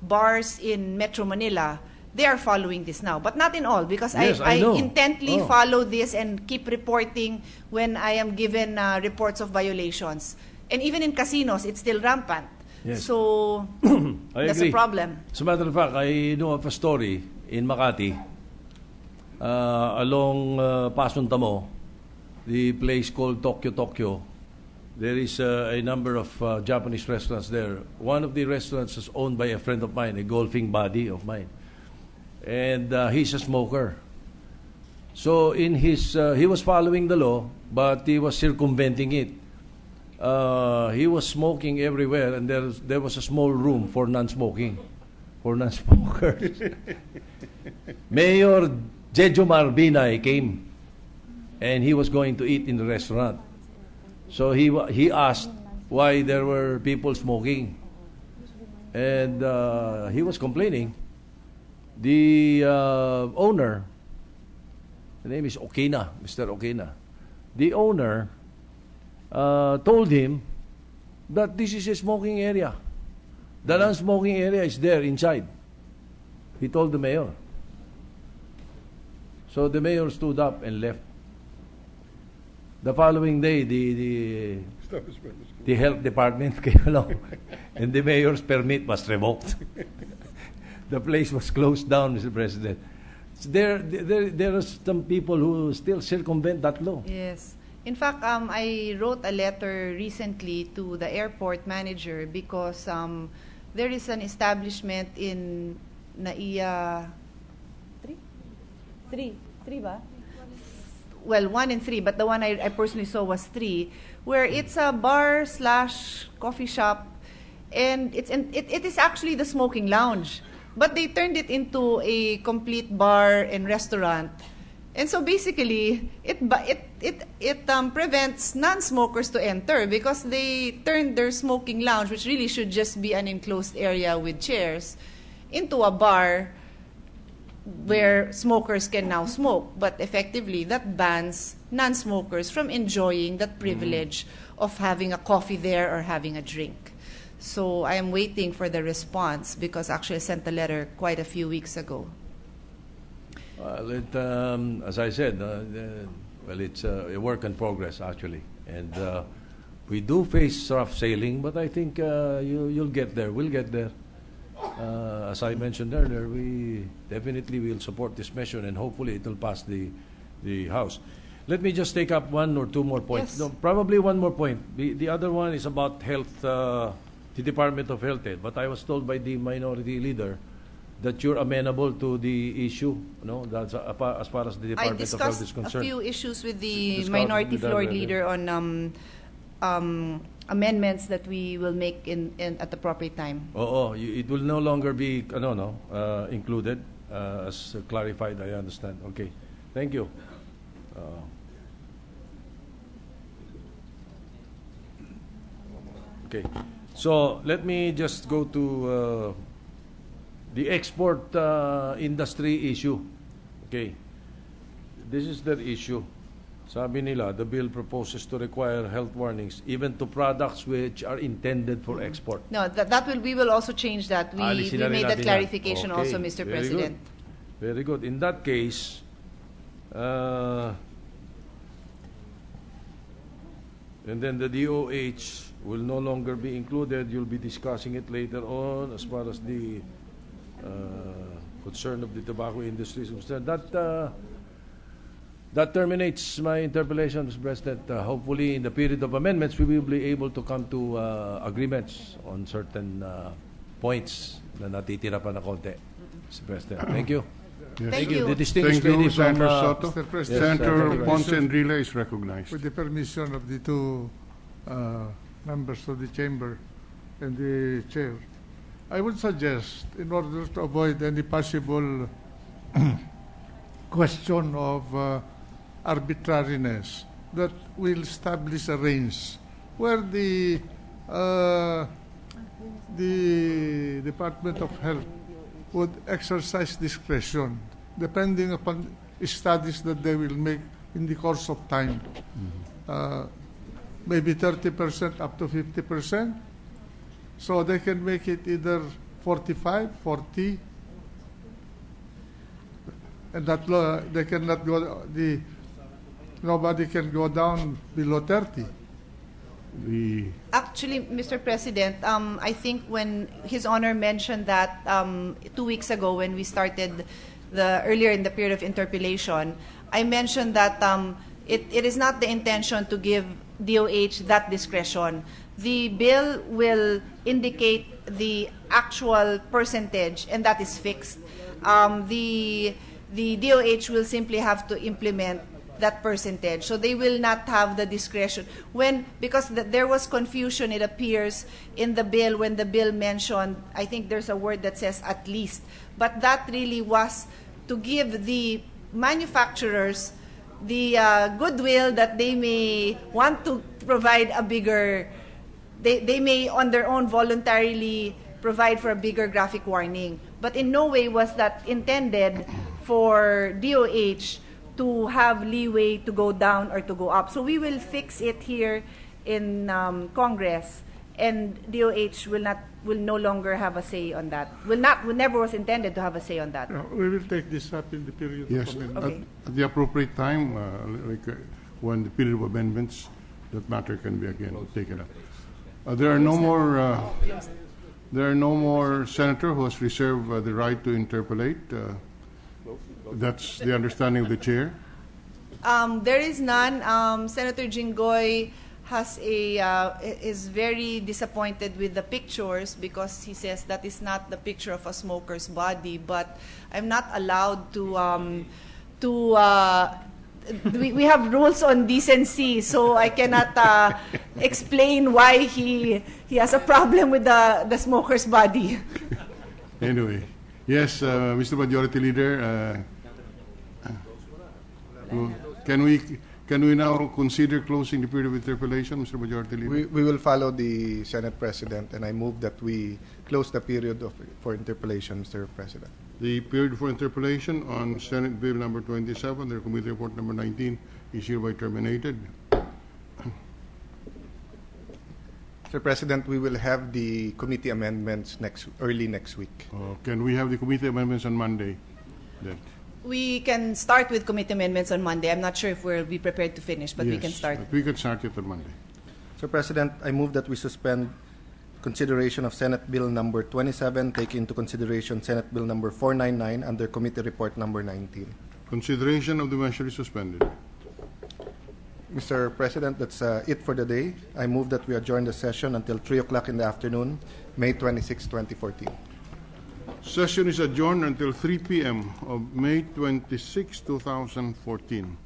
bars in Metro Manila, they are following this now, but not in all, because yes, I know. intently follow this and keep reporting when I am given reports of violations. And even in casinos, it's still rampant. Yes. So that's agree. a problem. As a matter of fact, I know of a story in Makati, along Pasuntamo, the place called Tokyo. There is a number of Japanese restaurants there. One of the restaurants is owned by a friend of mine, a golfing buddy of mine. And he's a smoker. So in his, he was following the law, but he was circumventing it. He was smoking everywhere, and there was a small room for non-smoking, for non-smokers. Mayor Jejomar Binay came, and he was going to eat in the restaurant. So he asked why there were people smoking, and he was complaining. The owner, the name is Okina, Mr. Okina. The owner told him that this is a smoking area. The non-smoking area is there inside. He told the mayor. So the mayor stood up and left. The following day, the health department came along, and the mayor's permit was revoked. The place was closed down, Mr. President. There are some people who still circumvent that law. Yes. In fact, I wrote a letter recently to the airport manager because there is an establishment in Naiya. Three ba? Well, 1 and 3, but the one I personally saw was 3, where it's a bar / coffee shop, and it is actually the smoking lounge, but they turned it into a complete bar and restaurant, and so basically it prevents non-smokers to enter because they turned their smoking lounge, which really should just be an enclosed area with chairs, into a bar where smokers can now smoke, but effectively that bans non-smokers from enjoying that privilege of having a coffee there or having a drink. So I am waiting for the response because actually I sent a letter quite a few weeks ago. Well, as I said, it's a work in progress actually, and we do face rough sailing, but I think you'll get there. We'll get there. As I mentioned earlier, we definitely will support this measure, and hopefully it will pass the House. Let me just take up 1 or 2 more points. Yes. No, probably 1 more point. The other one is about health, the Department of Health. But I was told by the minority leader that you're amenable to the issue. No, that's as far as the Department of Health is concerned. I discussed a few issues with the Discussed minority with the floor other- leader on amendments that we will make at the proper time. It will no longer be included, as clarified, I understand. Okay, thank you. Okay, so let me just go to the export industry issue. Okay, this is their issue. Sabi nila, the bill proposes to require health warnings even to products which are intended for export. No, we will also change that. We Alisin na rin made that natin yan. clarification Okay, also, Mr. very President. Good. Very good. In that case, and then the DOH will no longer be included. You'll be discussing it later on as far as the concern of the tobacco industry is concerned. That terminates my interpellation, Mr. President. Hopefully, in the period of amendments, we will be able to come to agreements on certain points na natitira pa na konti, Mr. President. Thank you. Yes. Thank you. The distinguished Thank you, lady from... Senator Soto. Mr. President. Senator thank you. Ponce Enrile is recognized. With the permission of the 2 members of the chamber and the chair, I would suggest, in order to avoid any possible question of arbitrariness, that we'll establish a range where the Department of Health would exercise discretion depending upon studies that they will make in the course of time. Maybe 30% up to 50%. So they can make it either 45, 40, and that they cannot go, nobody can go down below 30. Actually, Mr. President, I think when His Honor mentioned that 2 weeks ago when we started earlier in the period of interpellation, I mentioned that it is not the intention to give DOH that discretion. The bill will indicate the actual percentage, and that is fixed. The DOH will simply have to implement that percentage. So they will not have the discretion. Because there was confusion, it appears, in the bill when the bill mentioned, I think there's a word that says at least. But that really was to give the manufacturers the goodwill that they may want to provide a bigger, they may on their own voluntarily provide for a bigger graphic warning. But in no way was that intended for DOH to have leeway to go down or to go up. So we will fix it here in Congress, and DOH will no longer have a say on that. Will never was intended to have a say on that. We will take this up in the period Yes, of amendment. Okay. at the appropriate time, when the period of amendments, that matter can be again taken up. There are no more senator who has reserved the right to interpolate. That's the understanding of the chair. There is none. Senator Jinggoy is very disappointed with the pictures because he says that is not the picture of a smoker's body. But I'm not allowed we have rules on decency, so I cannot explain why he has a problem with the smoker's body. Anyway, yes, Mr. Majority Leader, can we now consider closing the period of interpellation, Mr. Majority Leader? We will follow the Senate President, and I move that we close the period for interpellation, Mr. President. The period for interpellation on Senate Bill number 27, their committee report number 19, is hereby terminated. Mr. President, we will have the committee amendments early next week. Can we have the committee amendments on Monday? Then? We can start with committee amendments on Monday. I'm not sure if we'll be prepared to finish, but yes, we can start. We can start it on Monday. Mr. President, I move that we suspend consideration of Senate Bill number 27, take into consideration Senate Bill number 499 under committee report number 19. Consideration of the measure is suspended. Mr. President, that's it for the day. I move that we adjourn the session until 3 o'clock in the afternoon, May 26, 2014. Session is adjourned until 3 p.m. of May 26, 2014.